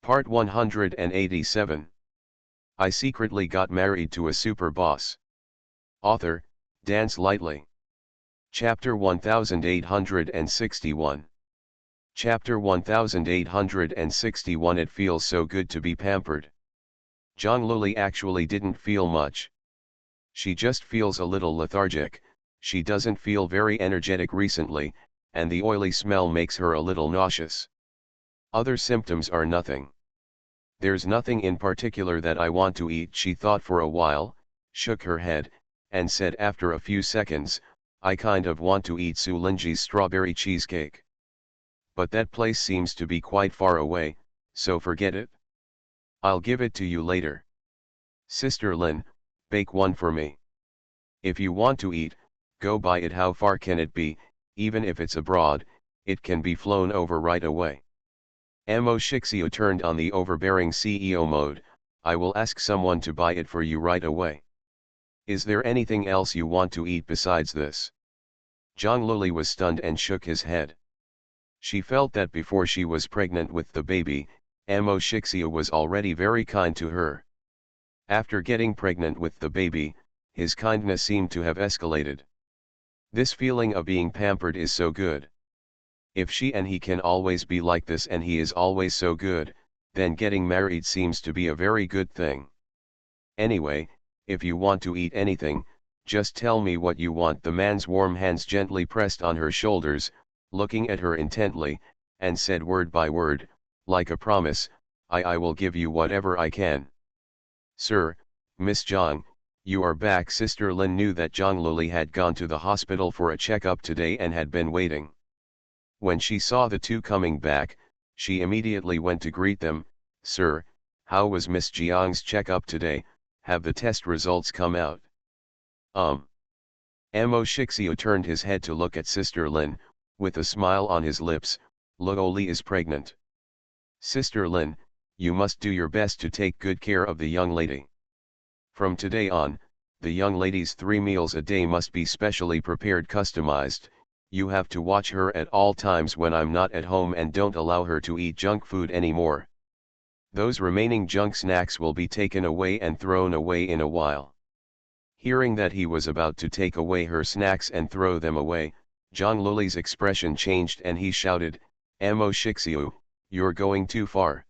Part 187. I secretly got married to a super boss. Author, Dance Lightly. Chapter 1861. Chapter 1861. It feels so good to be pampered. Zhang Luli actually didn't feel much. She just feels a little lethargic, she doesn't feel very energetic recently, and the oily smell makes her a little nauseous. Other symptoms are nothing. There's nothing in particular that I want to eat, she thought for a while, shook her head, and said after a few seconds, I kind of want to eat Su Linji's strawberry cheesecake. But that place seems to be quite far away, so forget it. I'll give it to you later. Sister Lin, bake one for me. If you want to eat, go buy it. How far can it be? Even if it's abroad, it can be flown over right away. Mo Shixio turned on the overbearing CEO mode. I will ask someone to buy it for you right away. Is there anything else you want to eat besides this? Zhang Luli was stunned and shook his head. She felt that before she was pregnant with the baby, Mo Shixio was already very kind to her. After getting pregnant with the baby, his kindness seemed to have escalated. This feeling of being pampered is so good. If she and he can always be like this and he is always so good, then getting married seems to be a very good thing. Anyway, if you want to eat anything, just tell me what you want. The man's warm hands gently pressed on her shoulders, looking at her intently, and said word by word, like a promise, I will give you whatever I can. Sir, Miss Zhang, you are back. Sister Lin knew that Zhang Luli had gone to the hospital for a checkup today and had been waiting. When she saw the two coming back, she immediately went to greet them. Sir, how was Miss Jiang's checkup today? Have the test results come out? Mo Shixio turned his head to look at Sister Lin, with a smile on his lips. Luo Li is pregnant. Sister Lin, you must do your best to take good care of the young lady. From today on, the young lady's 3 meals a day must be specially prepared, customized. You have to watch her at all times when I'm not at home and don't allow her to eat junk food anymore. Those remaining junk snacks will be taken away and thrown away in a while. Hearing that he was about to take away her snacks and throw them away, Zhang Luli's expression changed and he shouted, Mo Shixio, you're going too far.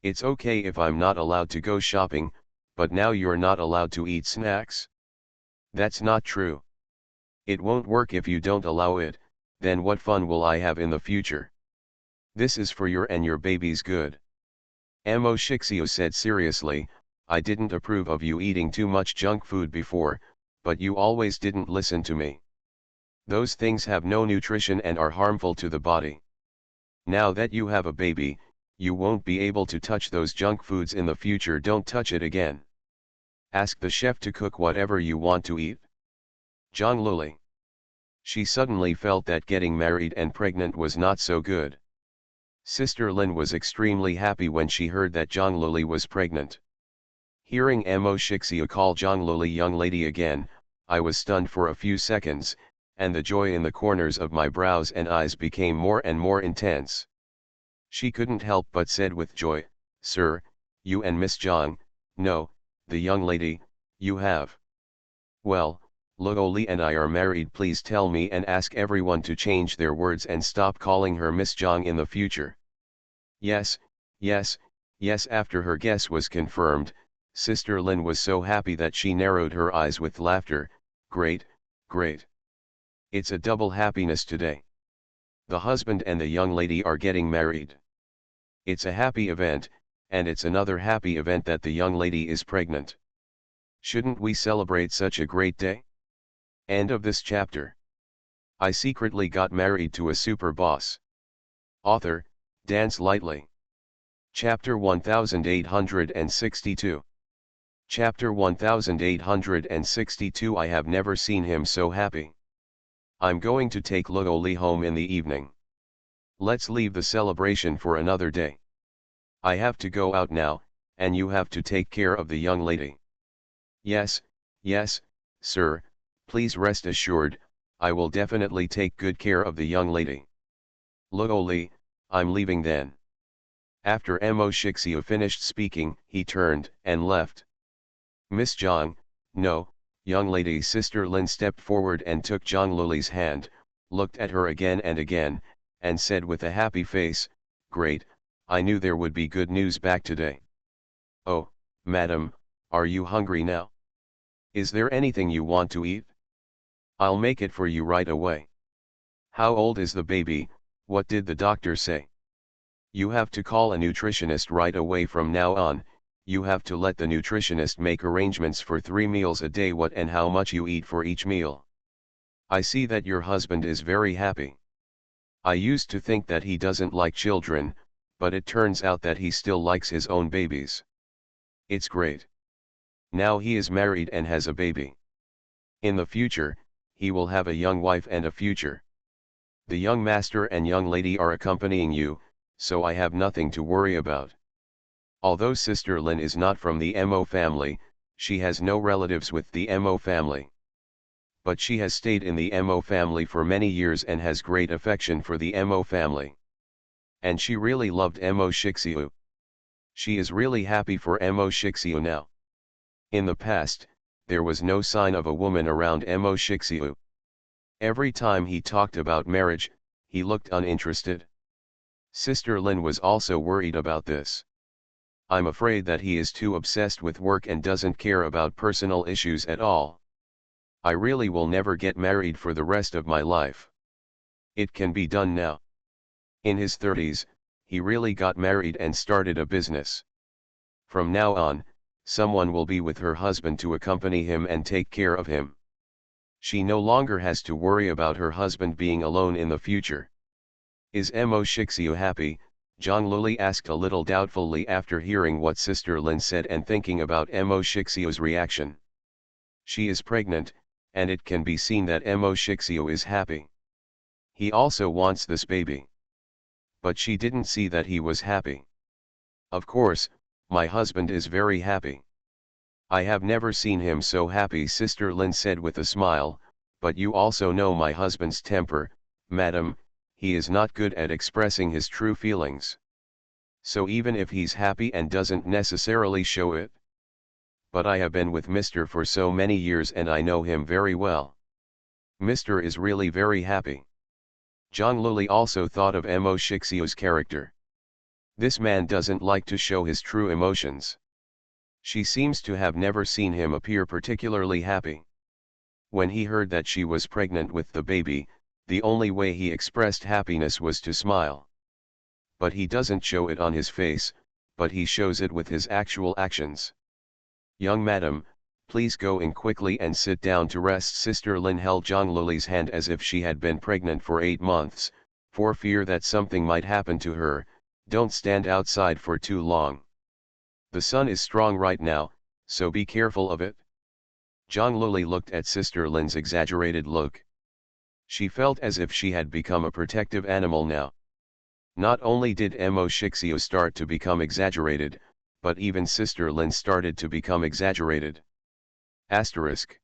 It's okay if I'm not allowed to go shopping, but now you're not allowed to eat snacks? That's not true. It won't work if you don't allow it, then what fun will I have in the future? This is for your and your baby's good. Mo Shixio said seriously, I didn't approve of you eating too much junk food before, but you always didn't listen to me. Those things have no nutrition and are harmful to the body. Now that you have a baby, you won't be able to touch those junk foods in the future. Don't touch it again. Ask the chef to cook whatever you want to eat. Zhang Luli. She suddenly felt that getting married and pregnant was not so good. Sister Lin was extremely happy when she heard that Zhang Luli was pregnant. Hearing Mo Shixio call Zhang Luli young lady again, I was stunned for a few seconds, and the joy in the corners of my brows and eyes became more and more intense. She couldn't help but said with joy, Sir, you and Miss Zhang, no, the young lady, you have. Well, Luo Li and I are married. Please tell me and ask everyone to change their words and stop calling her Miss Zhang in the future. Yes, yes, yes. After her guess was confirmed, Sister Lin was so happy that she narrowed her eyes with laughter. Great, great. It's a double happiness today. The husband and the young lady are getting married. It's a happy event, and it's another happy event that the young lady is pregnant. Shouldn't we celebrate such a great day? End of this chapter. I secretly got married to a super boss. Author, Dance Lightly. Chapter 1862. Chapter 1862. I have never seen him so happy. I'm going to take Luo Li home in the evening. Let's leave the celebration for another day. I have to go out now, and you have to take care of the young lady. Yes, yes, sir, please rest assured, I will definitely take good care of the young lady. Luo Li, I'm leaving then. After Mo Shixio finished speaking, he turned and left. Miss Zhang, no, young lady. Sister Lin stepped forward and took Zhang Luli's hand, looked at her again and again, and said with a happy face, "Great, I knew there would be good news back today." "Oh, madam, are you hungry now? Is there anything you want to eat? I'll make it for you right away." "How old is the baby? What did the doctor say?" "You have to call a nutritionist right away from now on. You have to let the nutritionist make arrangements for 3 meals a day, what and how much you eat for each meal. I see that your husband is very happy. I used to think that he doesn't like children, but it turns out that he still likes his own babies. It's great. Now he is married and has a baby. In the future, he will have a young wife and a future. The young master and young lady are accompanying you, so I have nothing to worry about." Although Sister Lin is not from the Mo family, she has no relatives with the Mo family. But she has stayed in the Mo family for many years and has great affection for the Mo family. And she really loved Mo Shixio. She is really happy for Mo Shixio now. In the past, there was no sign of a woman around Mo Shixio. Every time he talked about marriage, he looked uninterested. Sister Lin was also worried about this. "I'm afraid that he is too obsessed with work and doesn't care about personal issues at all. I really will never get married for the rest of my life. It can be done now." In his 30s, he really got married and started a business. From now on, someone will be with her husband to accompany him and take care of him. She no longer has to worry about her husband being alone in the future. "Is Mo Shixio happy?" Zhang Luli asked a little doubtfully after hearing what Sister Lin said and thinking about Mo Shixio's reaction. She is pregnant, and it can be seen that Mo Shixio is happy. He also wants this baby. But she didn't see that he was happy. "Of course, my husband is very happy. I have never seen him so happy," Sister Lin said with a smile, "but you also know my husband's temper, madam, he is not good at expressing his true feelings. So even if he's happy and doesn't necessarily show it. But I have been with Mr. for so many years and I know him very well. Mr. is really very happy." Zhang Luli also thought of Mo Shixio's character. This man doesn't like to show his true emotions. She seems to have never seen him appear particularly happy. When he heard that she was pregnant with the baby, the only way he expressed happiness was to smile. But he doesn't show it on his face, but he shows it with his actual actions. "Young madam, please go in quickly and sit down to rest." Sister Lin held Zhang Luli's hand as if she had been pregnant for 8 months, for fear that something might happen to her. "Don't stand outside for too long. The sun is strong right now, so be careful of it." Zhang Luli looked at Sister Lin's exaggerated look. She felt as if she had become a protective animal now. Not only did Mo Shixio start to become exaggerated, but even Sister Lin started to become exaggerated. Asterisk.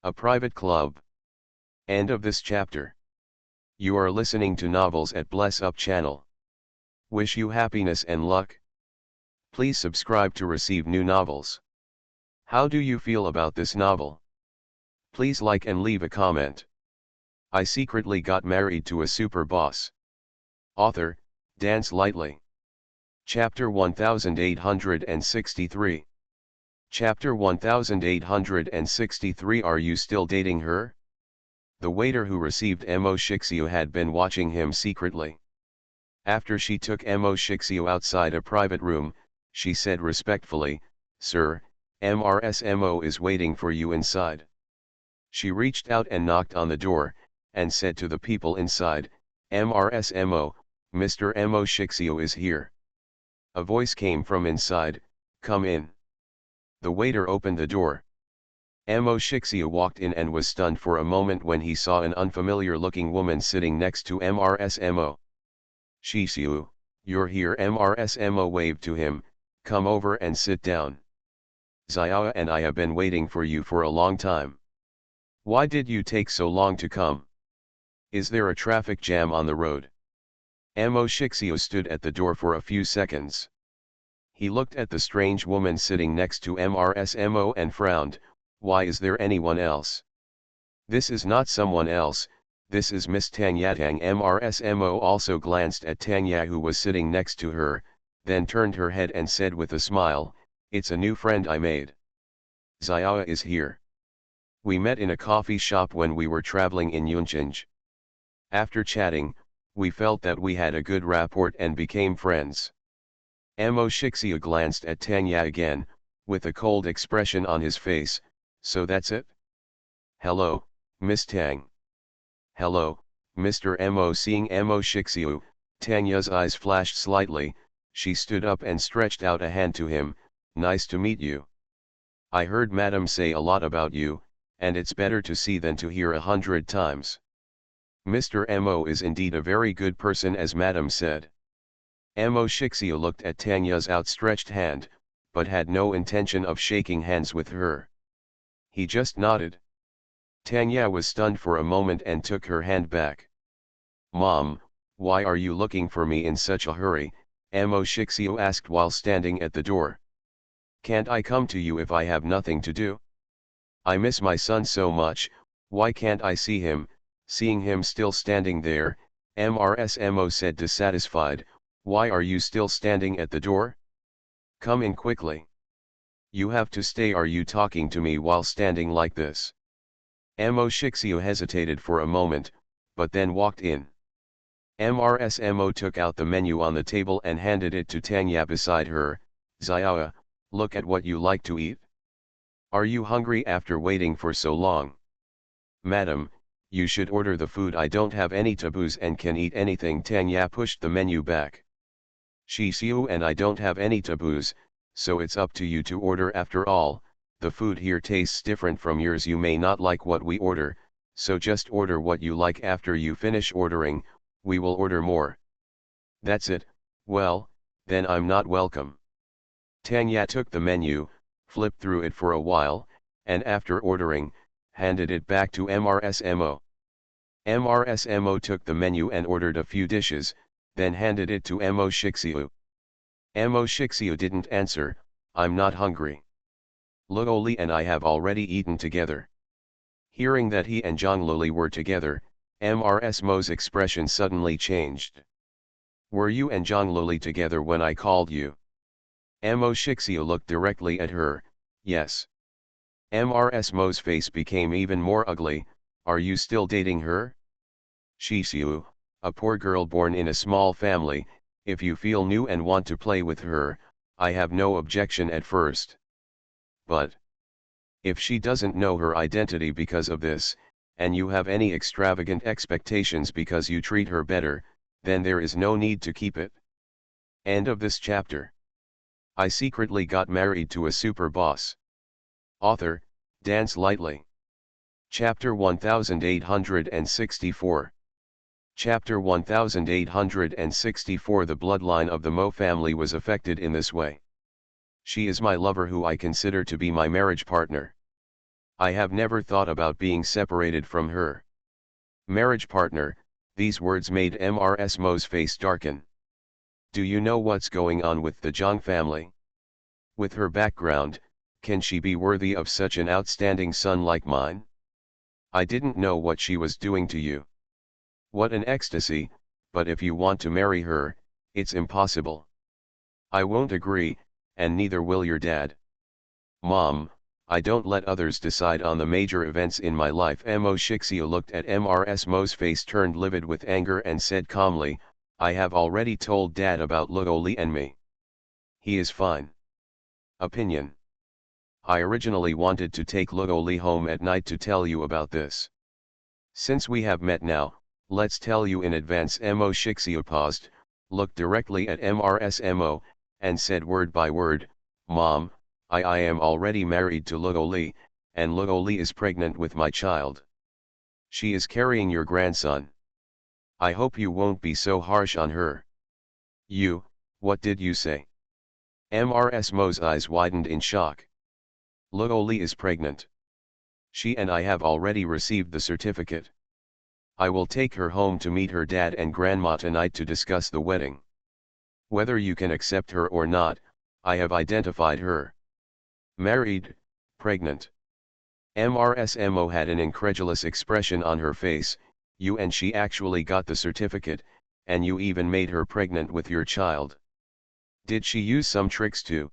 A private club. End of this chapter. You are listening to Novels at Bless Up channel. Wish you happiness and luck. Please subscribe to receive new novels. How do you feel about this novel? Please like and leave a comment. I secretly got married to a super boss. Author, Dance Lightly. Chapter 1863. Chapter 1863. Are you still dating her? The waiter who received Mo Shixio had been watching him secretly. After she took Mo Shixio outside a private room, she said respectfully, "Sir, MRSMO is waiting for you inside." She reached out and knocked on the door, and said to the people inside, "MRSMO, Mr. Mo Shixio is here." A voice came from inside, "Come in." The waiter opened the door. Mo Shixio walked in and was stunned for a moment when he saw an unfamiliar-looking woman sitting next to MRSMO. "Shixio, you're here." MRSMO waved to him, "Come over and sit down. Xiao and I have been waiting for you for a long time. Why did you take so long to come? Is there a traffic jam on the road?" Mo Shixio stood at the door for a few seconds. He looked at the strange woman sitting next to Mo and frowned. Why is there anyone else? This is not someone else, this is Miss Tanya Tang. Mo also glanced at Tanya, who was sitting next to her, then turned her head and said with a smile, "It's a new friend I made. Xiao is here. We met in a coffee shop when we were traveling in Yunqing. After chatting, we felt that we had a good rapport and became friends." Mo Shixia glanced at Tanya again, with a cold expression on his face. "So that's it? Hello, Miss Tang." "Hello, Mr. Mo." Seeing Mo Shixia, Tanya's eyes flashed slightly. She stood up and stretched out a hand to him. "Nice to meet you. I heard Madam say a lot about you, and it's better to see than to hear 100 times. Mr. Mo is indeed a very good person, as Madam said." Mo Shixia looked at Tanya's outstretched hand, but had no intention of shaking hands with her. He just nodded. Tanya was stunned for a moment and took her hand back. "Mom, why are you looking for me in such a hurry?" Mo Shixia asked while standing at the door. "Can't I come to you if I have nothing to do? I miss my son so much. Why can't I see him?" Seeing him still standing there, Mo said dissatisfied, "Why are you still standing at the door? Come in quickly. You have to stay. Are you talking to me while standing like this?" Mo Shixia hesitated for a moment, but then walked in. Mo took out the menu on the table and handed it to Tanya beside her. "Xiao, look at what you like to eat. Are you hungry after waiting for so long?" "Madam, you should order the food. I don't have any taboos and can eat anything." Tanya pushed the menu back. "Shixia and I don't have any taboos, so it's up to you to order. After all, the food here tastes different from yours. You may not like what we order, so just order what you like. After you finish ordering, we will order more." "That's it. Well, then I'm not welcome." Tanya took the menu, flipped through it for a while, and after ordering, handed it back to Mo. Mo took the menu and ordered a few dishes, then handed it to Mo Shixia. Mo Shixia didn't answer. "I'm not hungry. Luoli and I have already eaten together." Hearing that he and Zhongluli were together, Mo's expression suddenly changed. "Were you and Zhongluli together when I called you?" Mo Shixia looked directly at her. "Yes." Mo's face became even more ugly. "Are you still dating her?" "Shixia, a poor girl born in a small family. If you feel new and want to play with her, I have no objection at first. But if she doesn't know her identity because of this, and you have any extravagant expectations because you treat her better, then there is no need to keep it." End of this chapter. I secretly got married to a super boss. Author, Dance Lightly. Chapter 1864. Chapter 1864. The bloodline of the Mo family was affected in this way. She is my lover, who I consider to be my marriage partner. I have never thought about being separated from her. Marriage partner, these words made Mo's face darken. Do you know what's going on with the Zhang family? With her background, can she be worthy of such an outstanding son like mine? I didn't know what she was doing to you. What an ecstasy, but if you want to marry her, it's impossible. I won't agree, and neither will your dad. Mom, I don't let others decide on the major events in my life." Mo Shixia looked at Mo's face turned livid with anger and said calmly, "I have already told Dad about Luoli and me. He is fine. Opinion. I originally wanted to take Luoli home at night to tell you about this. Since we have met now, let's tell you in advance." Mo Shixia paused, looked directly at Mo, and said word by word, "Mom, I am already married to Luoli, and Luoli is pregnant with my child. She is carrying your grandson. I hope you won't be so harsh on her." "You, what did you say?" Mo's eyes widened in shock. "Luoli is pregnant. She and I have already received the certificate." I will take her home to meet her dad and grandma tonight to discuss the wedding. Whether you can accept her or not, I have identified her. Married, pregnant. MRSMO had an incredulous expression on her face. You and she actually got the certificate, and you even made her pregnant with your child. Did she use some tricks too?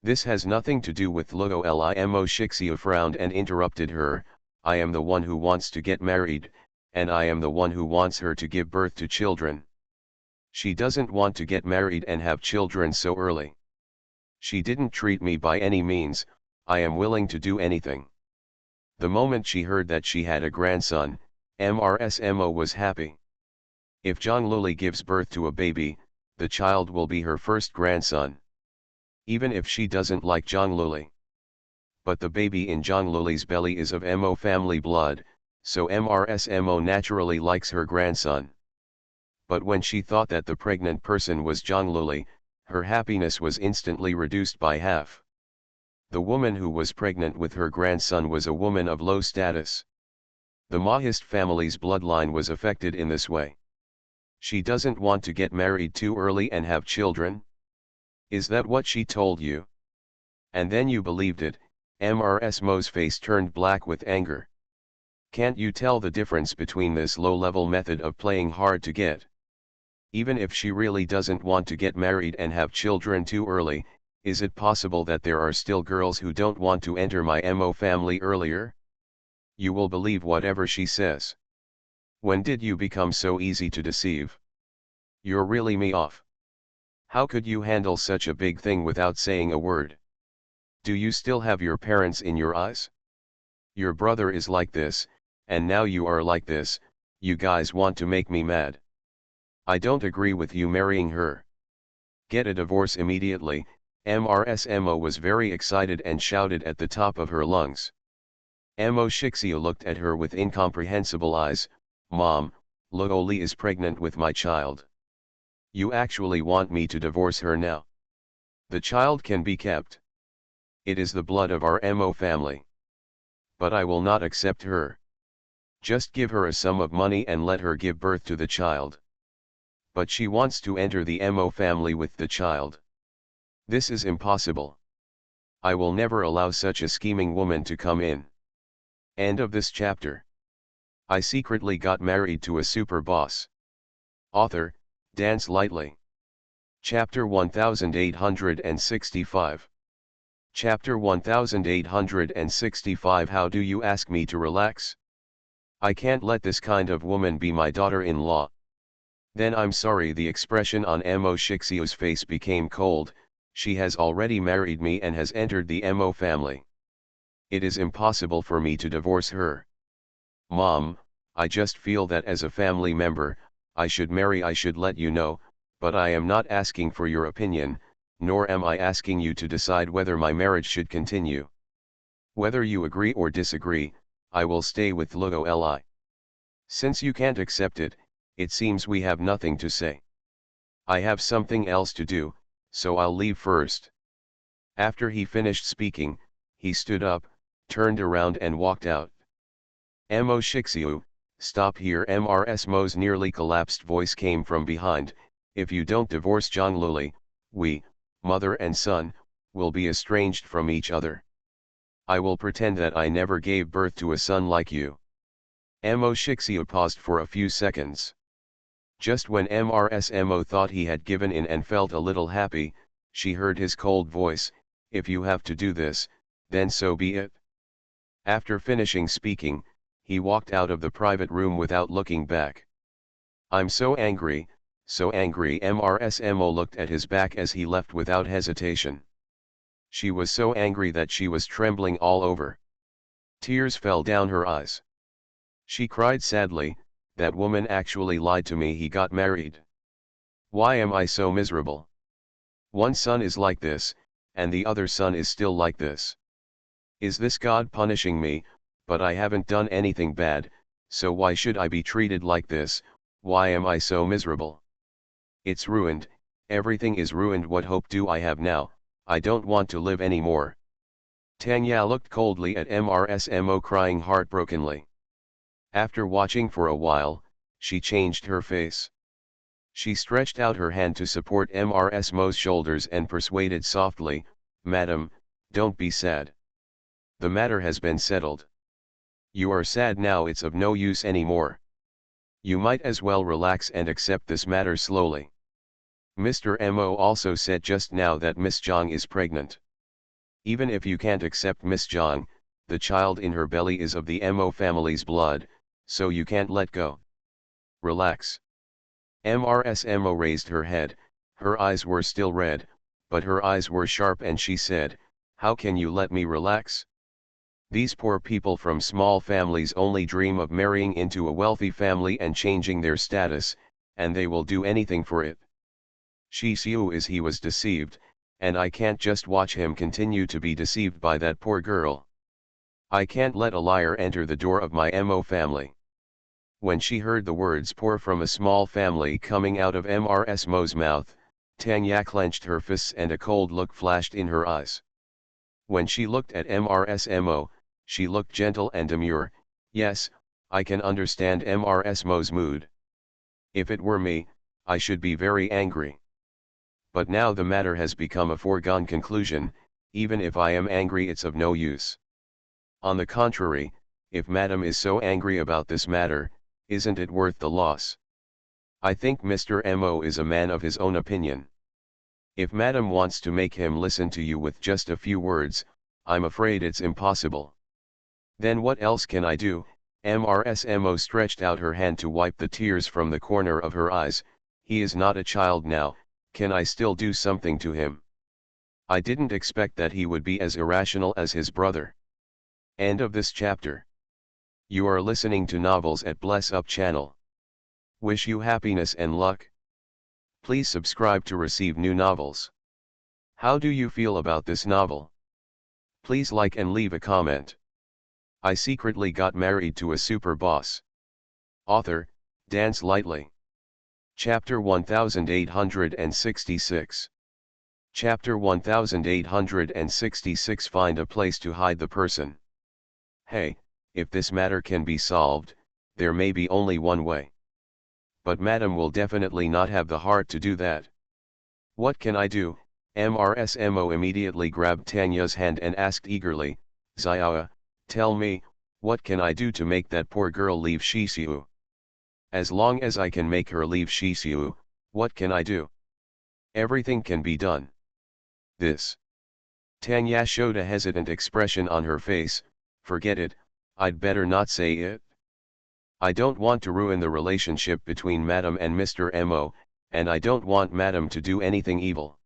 This has nothing to do with Logo Limo. Shixia frowned and interrupted her. I am the one who wants to get married, and I am the one who wants her to give birth to children. She doesn't want to get married and have children so early. She didn't treat me by any means. I am willing to do anything. The moment she heard that she had a grandson, MRSMO was happy. If Zhongluli gives birth to a baby, the child will be her first grandson. Even if she doesn't like Zhongluli. But the baby in Zhongluli's belly is of Mo family blood, so MRSMO naturally likes her grandson. But when she thought that the pregnant person was Zhongluli, her happiness was instantly reduced by half. The woman who was pregnant with her grandson was a woman of low status. The Mahist family's bloodline was affected in this way. She doesn't want to get married too early and have children? Is that what she told you? And then you believed it. MRSMO's face turned black with anger. Can't you tell the difference between this low-level method of playing hard to get? Even if she really doesn't want to get married and have children too early, is it possible that there are still girls who don't want to enter my Mo family earlier? You will believe whatever she says. When did you become so easy to deceive? You're really me off. How could you handle such a big thing without saying a word? Do you still have your parents in your eyes? Your brother is like this, and now you are like this. You guys want to make me mad. I don't agree with you marrying her. Get a divorce immediately. MRSMO was very excited and shouted at the top of her lungs. Mo Shixia looked at her with incomprehensible eyes. Mom, Looli is pregnant with my child. You actually want me to divorce her now? The child can be kept. It is the blood of our Mo family. But I will not accept her. Just give her a sum of money and let her give birth to the child. But she wants to enter the Mo family with the child. This is impossible. I will never allow such a scheming woman to come in. End of this chapter. I secretly got married to a super boss. Author, Dance Lightly. Chapter 1865. Chapter 1865. How do you ask me to relax? I can't let this kind of woman be my daughter-in-law. Then I'm sorry. The expression on Mo Shixia's face became cold. She has already married me and has entered the Mo family. It is impossible for me to divorce her. Mom, I just feel that as a family member, I should marry. I should let you know, but I am not asking for your opinion, nor am I asking you to decide whether my marriage should continue. Whether you agree or disagree, I will stay with Logo Li. Since you can't accept it, it seems we have nothing to say. I have something else to do, so I'll leave first. After he finished speaking, he stood up, turned around and walked out. Mo Shixiu, stop here. MRSMO's nearly collapsed voice came from behind. If you don't divorce Zhongluli, we, mother and son, will be estranged from each other. I will pretend that I never gave birth to a son like you. Mo Shixiu paused for a few seconds. Just when MRSMO thought he had given in and felt a little happy, she heard his cold voice. If you have to do this, then so be it. After finishing speaking, he walked out of the private room without looking back. I'm so angry, so angry. MRSMO looked at his back as he left without hesitation. She was so angry that she was trembling all over. Tears fell down her eyes. She cried sadly, that woman actually lied to me. He got married. Why am I so miserable? One son is like this, and the other son is still like this. Is this God punishing me? But I haven't done anything bad, so why should I be treated like this? Why am I so miserable? It's ruined, everything is ruined. What hope do I have now? I don't want to live anymore. Tanya looked coldly at MRSMO, crying heartbrokenly. After watching for a while, she changed her face. She stretched out her hand to support Mrs. Mo's shoulders and persuaded softly, "Madam, don't be sad. The matter has been settled. You are sad now, it's of no use anymore. You might as well relax and accept this matter slowly. Mr. Mo also said just now that Miss Zhang is pregnant. Even if you can't accept Miss Zhang, the child in her belly is of the Mo family's blood, so you can't let go. Relax." Mrs. Mo raised her head, her eyes were still red, but her eyes were sharp, and she said, "How can you let me relax? These poor people from small families only dream of marrying into a wealthy family and changing their status, and they will do anything for it. Shi Xiu is he was deceived, and I can't just watch him continue to be deceived by that poor girl. I can't let a liar enter the door of my Mo family." When she heard the words "poor from a small family" coming out of Mrs. Mo's mouth, Tanya clenched her fists and a cold look flashed in her eyes. When she looked at Mrs. Mo, she looked gentle and demure. Yes, I can understand Mrs. Mo's mood. If it were me, I should be very angry. But now the matter has become a foregone conclusion. Even if I am angry, it's of no use. On the contrary, if Madam is so angry about this matter, isn't it worth the loss? I think Mr. Mo is a man of his own opinion. If Madam wants to make him listen to you with just a few words, I'm afraid it's impossible. Then what else can I do? Mrs. Mo stretched out her hand to wipe the tears from the corner of her eyes. He is not a child now, can I still do something to him? I didn't expect that he would be as irrational as his brother. End of this chapter. You are listening to Novels at Bless Up channel. Wish you happiness and luck. Please subscribe to receive new novels. How do you feel about this novel? Please like and leave a comment. I secretly got married to a super boss. Author, Dance Lightly. Chapter 1866. Chapter 1866. Find a place to hide the person. Hey, if this matter can be solved, there may be only one way. But Madam will definitely not have the heart to do that. What can I do? Mrs. Mo immediately grabbed Tanya's hand and asked eagerly, "Xiao, tell me, what can I do to make that poor girl leave Shixiu? As long as I can make her leave Shixiu, what can I do? Everything can be done." This. Tanya showed a hesitant expression on her face. "Forget it, I'd better not say it. I don't want to ruin the relationship between Madam and Mr. Mo, and I don't want Madam to do anything evil."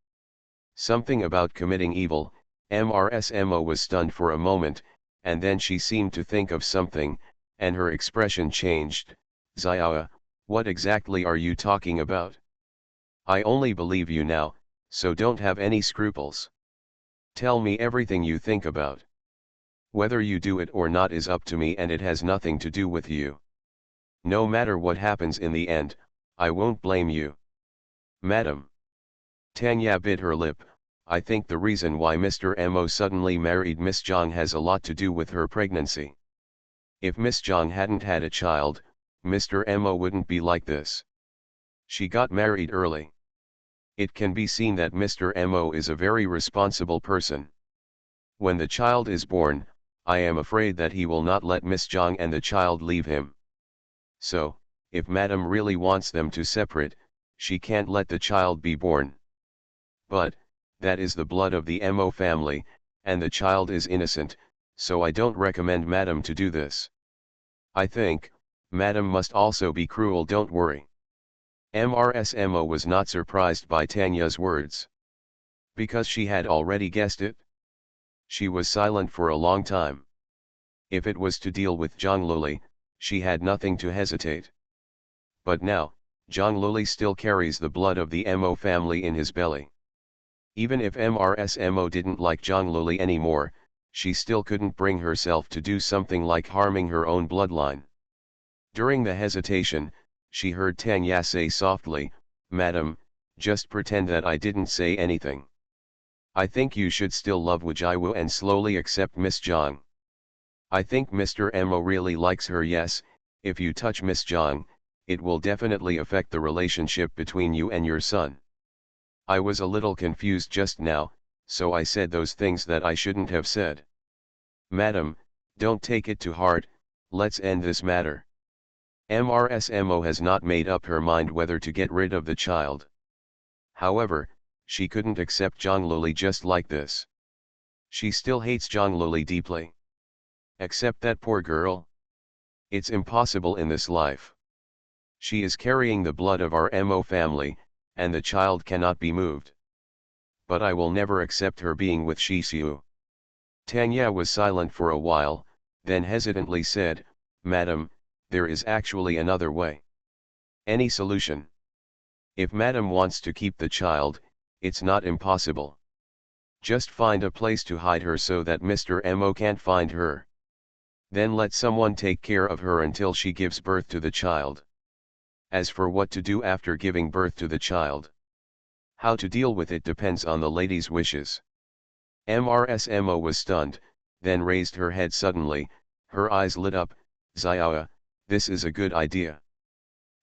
Something about committing evil. Mrs. Mo was stunned for a moment, and then she seemed to think of something, and her expression changed. "Xiao, what exactly are you talking about? I only believe you now, so don't have any scruples. Tell me everything you think about. Whether you do it or not is up to me, and it has nothing to do with you. No matter what happens in the end, I won't blame you." "Madam." Tanya bit her lip. "I think the reason why Mr. Mo suddenly married Miss Zhang has a lot to do with her pregnancy. If Miss Zhang hadn't had a child, Mr. Mo wouldn't be like this. She got married early. It can be seen that Mr. Mo is a very responsible person. When the child is born, I am afraid that he will not let Miss Zhang and the child leave him. So, if Madam really wants them to separate, she can't let the child be born. But, that is the blood of the Mo family, and the child is innocent, so I don't recommend Madam to do this. I think, Madam must also be cruel. Don't worry." Mrs. Mo was not surprised by Tanya's words. Because she had already guessed it. She was silent for a long time. If it was to deal with Zhang Luli, she had nothing to hesitate. But now, Zhang Luli still carries the blood of the Mo family in his belly. Even if Mrs. Mo didn't like Zhang Luli anymore, she still couldn't bring herself to do something like harming her own bloodline. During the hesitation, she heard Tanya say softly, "Madam, just pretend that I didn't say anything. I think you should still love Wujaiwu and slowly accept Miss Zhang. I think Mr. Mo really likes her. Yes, If you touch Miss Zhang, it will definitely affect the relationship between you and your son. I was a little confused just now, so I said those things that I shouldn't have said. Madam, don't take it to heart, let's end this matter. MRSMO has not made up her mind whether to get rid of the child. However, she couldn't accept Zhang Luli just like this. She still hates Zhang Luli deeply. Accept that poor girl? It's impossible in this life. She is carrying the blood of our Mo family, and the child cannot be moved. But I will never accept her being with Shi Xiu. Tanya was silent for a while, then hesitantly said, Madam, there is actually another way. Any solution? If Madam wants to keep the child, it's not impossible. Just find a place to hide her so that Mr. Mo can't find her. Then let someone take care of her until she gives birth to the child. As for what to do after giving birth to the child, how to deal with it depends on the lady's wishes. MRSMO was stunned, then raised her head suddenly, her eyes lit up. Xiao, this is a good idea.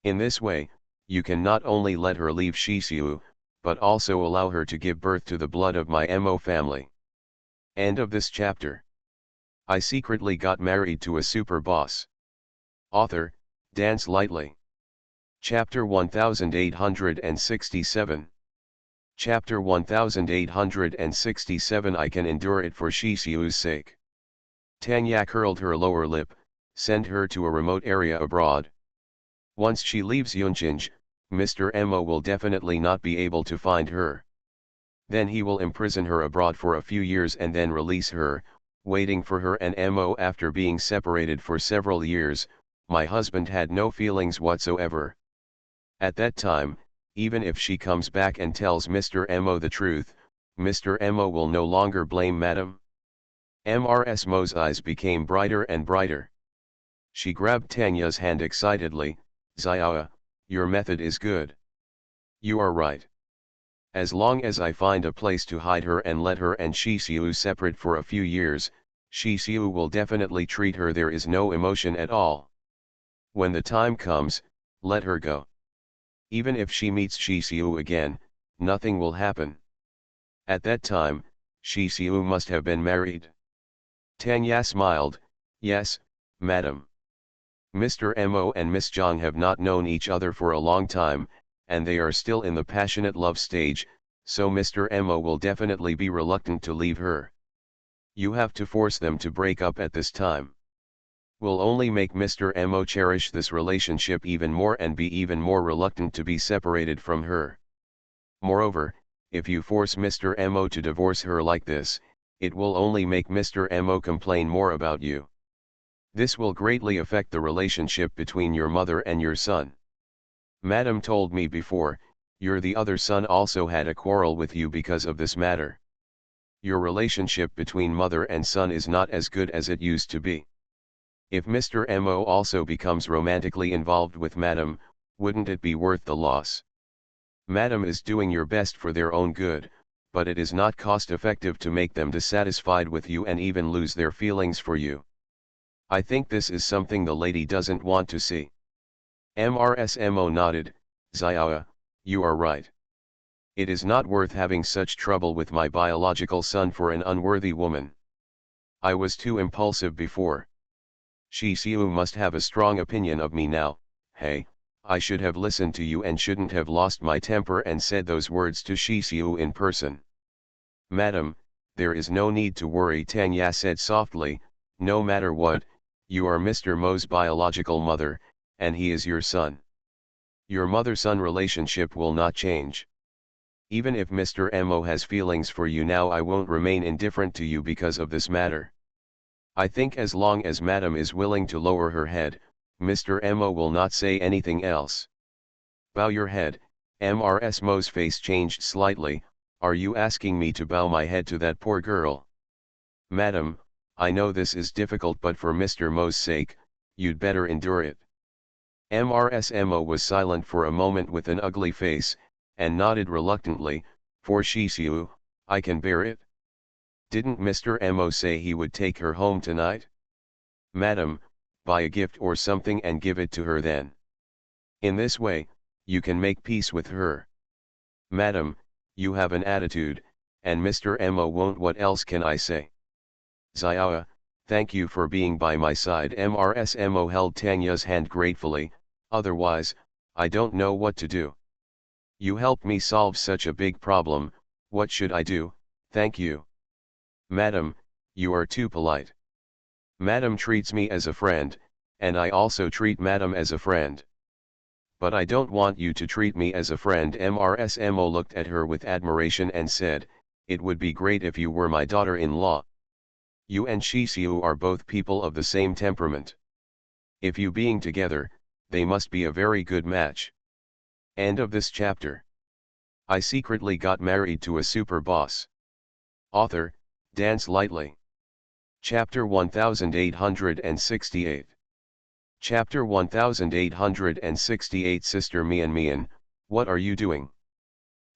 In this way, you can not only let her leave Shixiu, but also allow her to give birth to the blood of my Mo family. End of this chapter. I secretly got married to a super boss. Author, Dance Lightly. Chapter 1867. Chapter 1867. I can endure it for Shixiu's sake. Tanya curled her lower lip, send her to a remote area abroad. Once she leaves Yunqing, Mr. Mo will definitely not be able to find her. Then he will imprison her abroad for a few years and then release her, waiting for her and Mo. After being separated for several years, my husband had no feelings whatsoever. At that time, even if she comes back and tells Mr. Mo the truth, Mr. Mo will no longer blame Madam. MRSMO's eyes became brighter and brighter. She grabbed Tanya's hand excitedly. Xiao, your method is good. You are right. As long as I find a place to hide her and let her and Shixiu separate for a few years, Shixiu will definitely treat her. There is no emotion at all. When the time comes, let her go. Even if she meets Shixiu again, nothing will happen. At that time, Shixiu must have been married. Tanya smiled, yes, madam. Mr. Mo and Miss Zhang have not known each other for a long time, and they are still in the passionate love stage, so Mr. Mo will definitely be reluctant to leave her. You have to force them to break up at this time. Will only make Mr. Mo cherish this relationship even more and be even more reluctant to be separated from her. Moreover, if you force Mr. Mo to divorce her like this, it will only make Mr. Mo complain more about you. This will greatly affect the relationship between your mother and your son. Madam told me before, your the other son also had a quarrel with you because of this matter. Your relationship between mother and son is not as good as it used to be. If Mr. Mo also becomes romantically involved with Madam, wouldn't it be worth the loss? Madam is doing your best for their own good, but it is not cost-effective to make them dissatisfied with you and even lose their feelings for you. I think this is something the lady doesn't want to see. MRSMO nodded. Xiao, you are right. It is not worth having such trouble with my biological son for an unworthy woman. I was too impulsive before. Shixiu must have a strong opinion of me now. Hey, I should have listened to you and shouldn't have lost my temper and said those words to Shixiu in person. Madam, there is no need to worry, Tanya said softly. No matter what, you are Mr. Mo's biological mother, and he is your son. Your mother-son relationship will not change. Even if Mr. Mo has feelings for you now, I won't remain indifferent to you because of this matter. I think as long as Madam is willing to lower her head, Mr. Mo will not say anything else. Bow your head. MRSMO's face changed slightly. Are you asking me to bow my head to that poor girl? Madam, I know this is difficult, but for Mr. Mo's sake, you'd better endure it. MRSMO was silent for a moment with an ugly face, and nodded reluctantly. For Shixiu, I can bear it. Didn't Mr. Mo say he would take her home tonight? Madam, buy a gift or something and give it to her then. In this way, you can make peace with her. Madam, you have an attitude, and Mr. Mo won't. What else can I say? Xiao, thank you for being by my side. Mo held Tanya's hand gratefully, otherwise, I don't know what to do. You helped me solve such a big problem, what should I do? Thank you. Madam, you are too polite. Madam treats me as a friend, and I also treat Madam as a friend. But I don't want you to treat me as a friend. Mo looked at her with admiration and said, it would be great if you were my daughter-in-law. You and Shixiu are both people of the same temperament. If you being together, they must be a very good match. End of this chapter. I secretly got married to a super boss. Author, Dance Lightly. Chapter 1868. Chapter 1868. Sister Mian, what are you doing?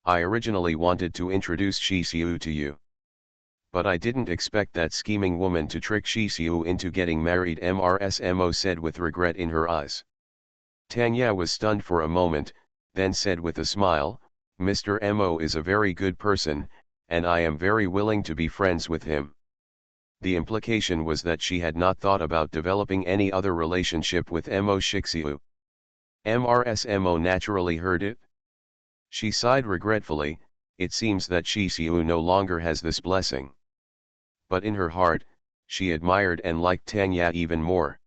I originally wanted to introduce Shixiu to you. But I didn't expect that scheming woman to trick Shixiu into getting married. Mo said with regret in her eyes. Tanya was stunned for a moment, then said with a smile, Mr. Mo is a very good person, and I am very willing to be friends with him. The implication was that she had not thought about developing any other relationship with Mo Shixiu. Mo naturally heard it. She sighed regretfully, it seems that Shixiu no longer has this blessing. But in her heart, she admired and liked Tanya even more.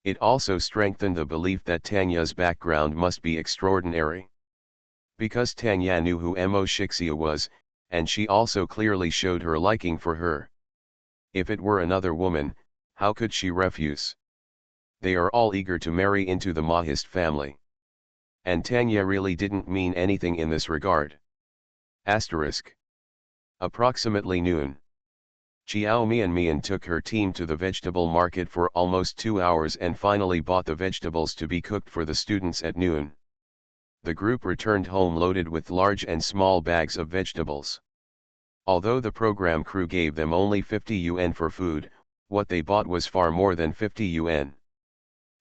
It also strengthened the belief that Tanya's background must be extraordinary. Because Tanya knew who Mo Shixiu was, and she also clearly showed her liking for her. If it were another woman, how could she refuse? They are all eager to marry into the Mahist family. And Tanya really didn't mean anything in this regard. Asterisk. Approximately noon. Chiao Mian took her team to the vegetable market for almost 2 hours and finally bought the vegetables to be cooked for the students at noon. The group returned home loaded with large and small bags of vegetables. Although the program crew gave them only 50 yuan for food, what they bought was far more than 50 yuan.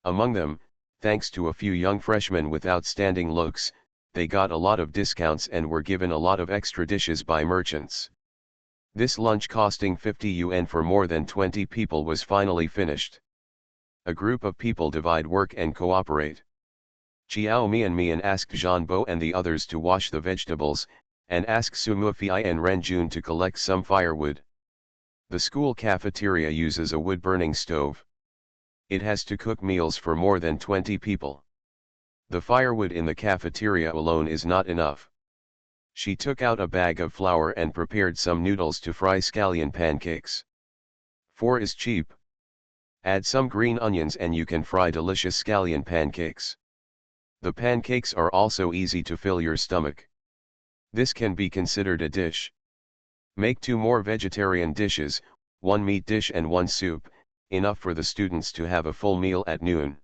Among them, thanks to a few young freshmen with outstanding looks, they got a lot of discounts and were given a lot of extra dishes by merchants. This lunch costing 50 yuan for more than 20 people was finally finished. A group of people divide work and cooperate. Chiao Mian asked Zhanbo and the others to wash the vegetables, and asked Sumufei and Renjun to collect some firewood. The school cafeteria uses a wood-burning stove. It has to cook meals for more than 20 people. The firewood in the cafeteria alone is not enough. She took out a bag of flour and prepared some noodles to fry scallion pancakes. 4 is cheap. Add some green onions and you can fry delicious scallion pancakes. The pancakes are also easy to fill your stomach. This can be considered a dish. Make 2 more vegetarian dishes, 1 meat dish and 1 soup, enough for the students to have a full meal at noon.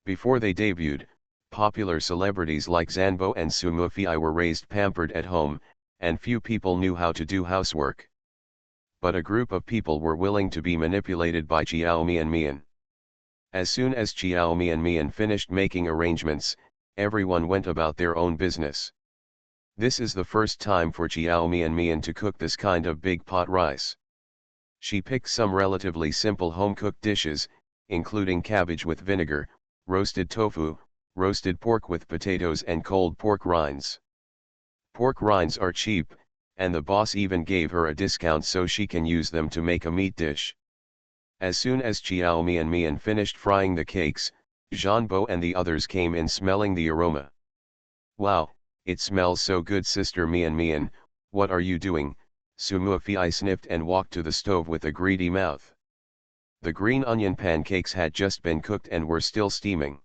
Before they debuted, popular celebrities like Zhanbo and Sumufei were raised pampered at home, and few people knew how to do housework. But a group of people were willing to be manipulated by Chiao Mian. As soon as Chiao Mian finished making arrangements, everyone went about their own business. This is the first time for Chiao Mian to cook this kind of big pot rice. She picked some relatively simple home-cooked dishes, including cabbage with vinegar, roasted tofu, roasted pork with potatoes and cold pork rinds. Pork rinds are cheap, and the boss even gave her a discount so she can use them to make a meat dish. As soon as Chiao Mian finished frying the cakes, Zhanbo and the others came in smelling the aroma. Wow, it smells so good. Sister Mian, what are you doing? Sumufei sniffed and walked to the stove with a greedy mouth. The green onion pancakes had just been cooked and were still steaming.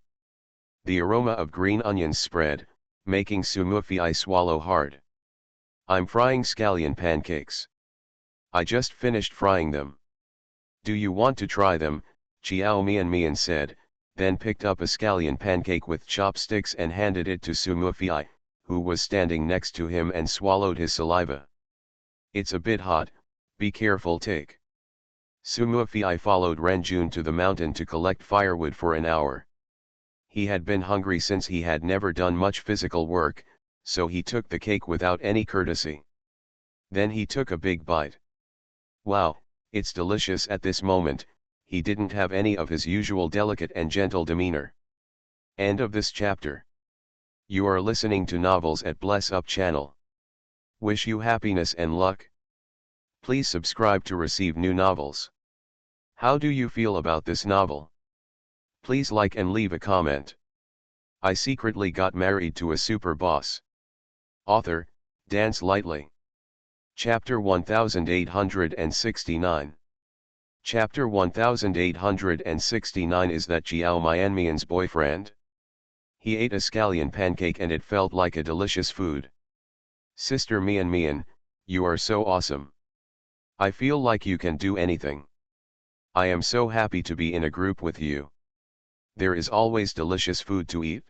The aroma of green onions spread, making Sumufei swallow hard. I'm frying scallion pancakes. I just finished frying them. Do you want to try them? Chiao Mian said, then picked up a scallion pancake with chopsticks and handed it to Sumufei, who was standing next to him and swallowed his saliva. It's a bit hot, be careful. Take. Sumufi followed Renjun to the mountain to collect firewood for an hour. He had been hungry since he had never done much physical work, so he took the cake without any courtesy. Then he took a big bite. Wow, it's delicious. At this moment, he didn't have any of his usual delicate and gentle demeanor. End of this chapter. You are listening to Novels at Bless Up channel. Wish you happiness and luck. Please subscribe to receive new novels. How do you feel about this novel? Please like and leave a comment. I secretly got married to a super boss. Author, Dance Lightly. Chapter 1869. Chapter 1869 is that Jiao Mianmian's boyfriend. He ate a scallion pancake and it felt like a delicious food. Sister Mian Mian, you are so awesome. I feel like you can do anything. I am so happy to be in a group with you. There is always delicious food to eat.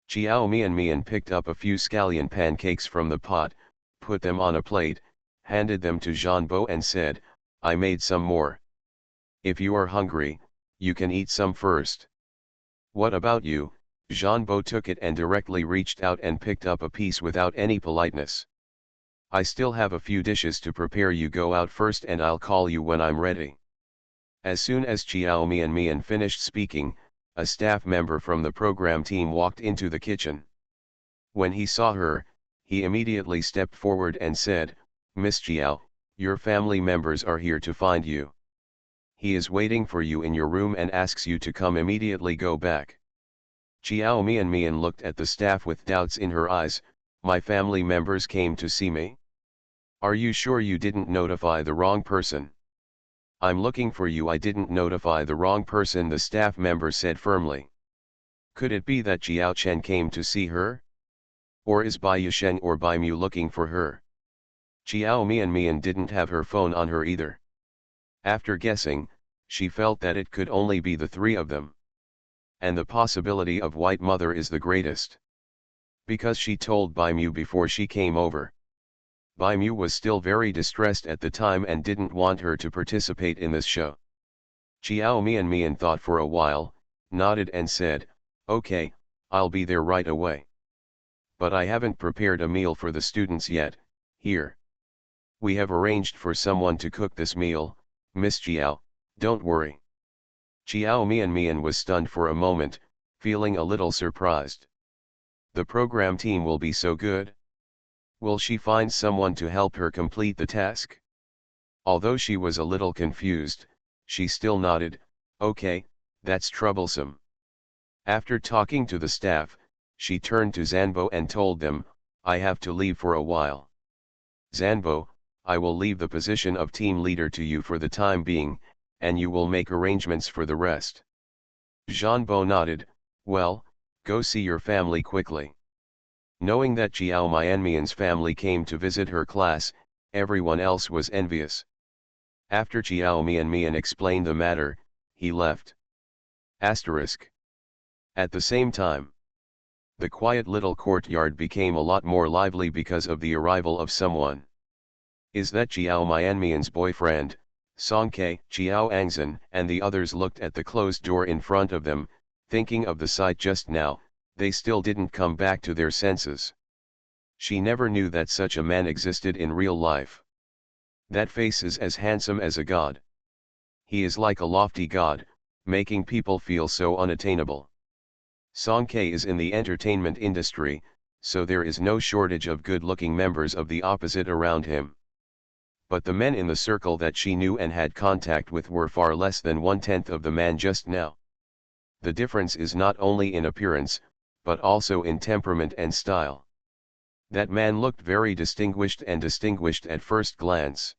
Jiao Mian Mian picked up a few scallion pancakes from the pot, put them on a plate, handed them to Zhanbo and said, I made some more. If you are hungry, you can eat some first. What about you? Zhanbo took it and directly reached out and picked up a piece without any politeness. I still have a few dishes to prepare. You go out first and I'll call you when I'm ready. As soon as Jiao Mian Mian finished speaking, a staff member from the program team walked into the kitchen. When he saw her, he immediately stepped forward and said, Miss Jiao, your family members are here to find you. He is waiting for you in your room and asks you to come immediately. Go back. Jiao Mian Mian looked at the staff with doubts in her eyes. My family members came to see me? Are you sure you didn't notify the wrong person? I'm looking for you. I didn't notify the wrong person, the staff member said firmly. Could it be that Jiao Chen came to see her? Or is Bai Yusheng or Bai Mu looking for her? Jiao Mian Mian didn't have her phone on her either. After guessing, she felt that it could only be the three of them. And the possibility of White Mother is the greatest. Because she told Bai Mu before she came over. Bai Mu was still very distressed at the time and didn't want her to participate in this show. Jiao Mian Mian thought for a while, nodded and said, okay, I'll be there right away. But I haven't prepared a meal for the students yet. Here. We have arranged for someone to cook this meal, Miss Jiao, don't worry. Jiao Mian Mian was stunned for a moment, feeling a little surprised. The program team will be so good. Will she find someone to help her complete the task? Although she was a little confused, she still nodded, okay, that's troublesome. After talking to the staff, she turned to Zhanbo and told them, I have to leave for a while. Zhanbo, I will leave the position of team leader to you for the time being, and you will make arrangements for the rest. Zhanbo nodded, well, go see your family quickly. Knowing that Jiao Mianmian's family came to visit her class, everyone else was envious. After Jiao Mianmian explained the matter, he left. Asterisk. At the same time, the quiet little courtyard became a lot more lively because of the arrival of someone. Is that Jiao Mianmian's boyfriend? Songke, Jiao Angzhen and the others looked at the closed door in front of them, thinking of the sight just now. They still didn't come back to their senses. She never knew that such a man existed in real life. That face is as handsome as a god. He is like a lofty god, making people feel so unattainable. Songke is in the entertainment industry, so there is no shortage of good-looking members of the opposite around him. But the men in the circle that she knew and had contact with were far less than 1/10 of the man just now. The difference is not only in appearance, but also in temperament and style. That man looked very distinguished at first glance.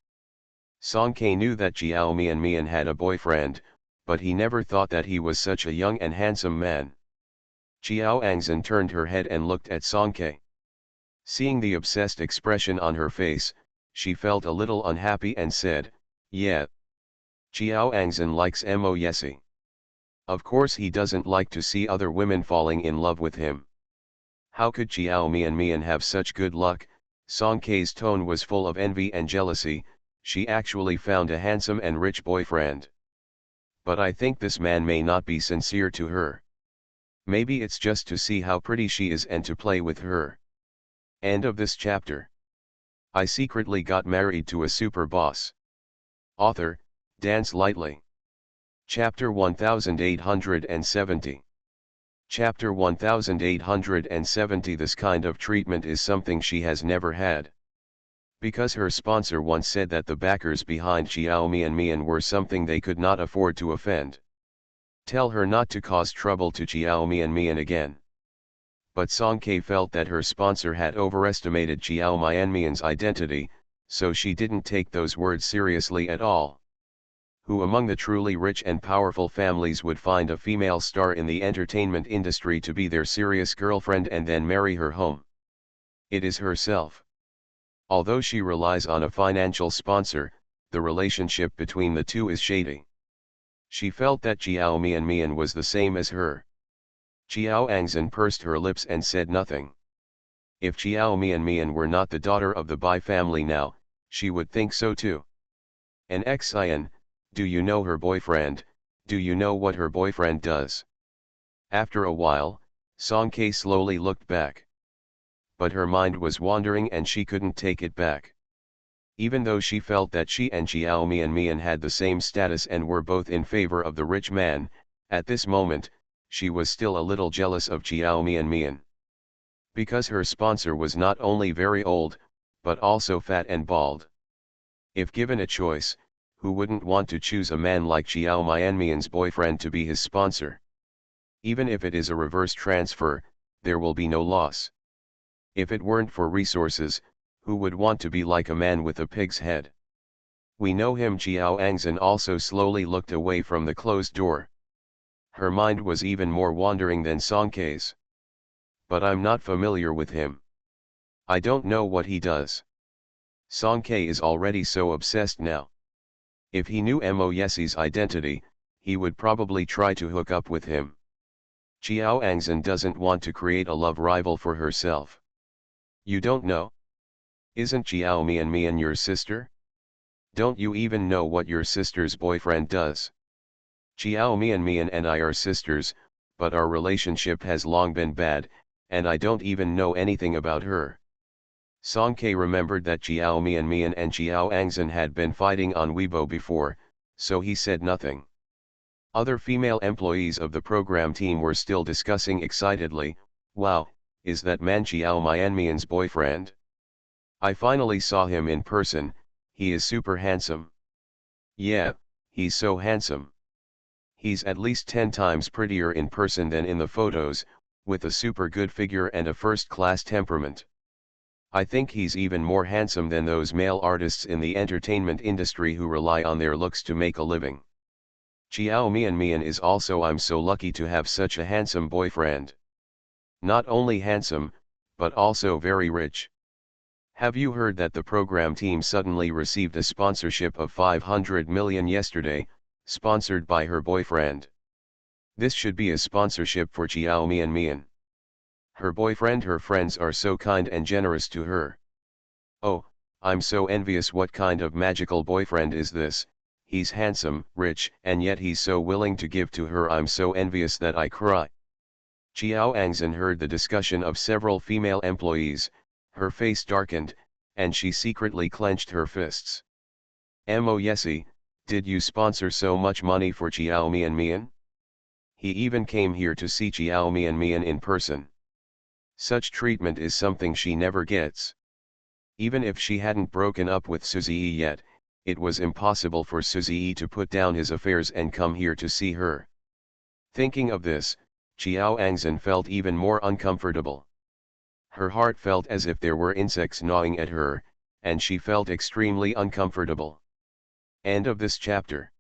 Songke knew that Jiao Mianmian had a boyfriend, but he never thought that he was such a young and handsome man. Jiao Angzhen turned her head and looked at Songke. Seeing the obsessed expression on her face, she felt a little unhappy and said, yeah. Jiao Angzhen likes Mo Yesi. Of course he doesn't like to see other women falling in love with him. How could Jiao Mianmian have such good luck? Songke's tone was full of envy and jealousy. She actually found a handsome and rich boyfriend. But I think this man may not be sincere to her. Maybe it's just to see how pretty she is and to play with her. End of this chapter. I secretly got married to a super boss. Author, Dance Lightly. Chapter 1870. Chapter 1870. This kind of treatment is something she has never had. Because her sponsor once said that the backers behind Xiao Mian were something they could not afford to offend. Tell her not to cause trouble to Xiao Mian again. But Song Ke felt that her sponsor had overestimated Xiao Mian's identity, so she didn't take those words seriously at all. Who among the truly rich and powerful families would find a female star in the entertainment industry to be their serious girlfriend and then marry her home? It is herself. Although she relies on a financial sponsor, the relationship between the two is shady. She felt that Xiao Mian was the same as her. Xiao Angzhen pursed her lips and said nothing. If Xiao Mian were not the daughter of the Bai family now, she would think so too. And Xian, do you know her boyfriend? Do you know what her boyfriend does? After a while, Song Ke slowly looked back. But her mind was wandering and she couldn't take it back. Even though she felt that she and Xiao Mian had the same status and were both in favor of the rich man, at this moment, she was still a little jealous of Xiao Mian. Because her sponsor was not only very old, but also fat and bald. If given a choice, who wouldn't want to choose a man like Xiao Mian's boyfriend to be his sponsor? Even if it is a reverse transfer, there will be no loss. If it weren't for resources, who would want to be like a man with a pig's head? We know him. Xiao Angzhen also slowly looked away from the closed door. Her mind was even more wandering than Song Ke's. But I'm not familiar with him. I don't know what he does. Song Ke is already so obsessed now. If he knew Mo Yesie's identity, he would probably try to hook up with him. Xiao Angzhen doesn't want to create a love rival for herself. You don't know? Isn't Xiao Mian your sister? Don't you even know what your sister's boyfriend does? Xiao Mian and I are sisters, but our relationship has long been bad, and I don't even know anything about her. Song Ke remembered that Xiao Mian and Xiao Angzhen had been fighting on Weibo before, so he said nothing. Other female employees of the program team were still discussing excitedly, "Wow, is that man Xiao Mian's boyfriend? I finally saw him in person, he is super handsome." "Yeah, he's so handsome. He's at least 10 times prettier in person than in the photos, with a super good figure and a first-class temperament. I think he's even more handsome than those male artists in the entertainment industry who rely on their looks to make a living. Xiao Mian is also. I'm so lucky to have such a handsome boyfriend. Not only handsome, but also very rich. Have you heard that the program team suddenly received a sponsorship of 500 million yesterday, sponsored by her boyfriend? This should be a sponsorship for Xiao Mian. Her boyfriend, her friends are so kind and generous to her. Oh, I'm so envious. What kind of magical boyfriend is this? He's handsome, rich, and yet he's so willing to give to her. I'm so envious that I cry." Xiao Angzhen heard the discussion of several female employees, her face darkened, and she secretly clenched her fists. "Mo Yesie, did you sponsor so much money for Xiao Mian? He even came here to see Xiao Mian in person. Such treatment is something she never gets. Even if she hadn't broken up with Suzy yet, it was impossible for Suzy to put down his affairs and come here to see her." Thinking of this, Xiao Angzhen felt even more uncomfortable. Her heart felt as if there were insects gnawing at her, and she felt extremely uncomfortable. End of this chapter.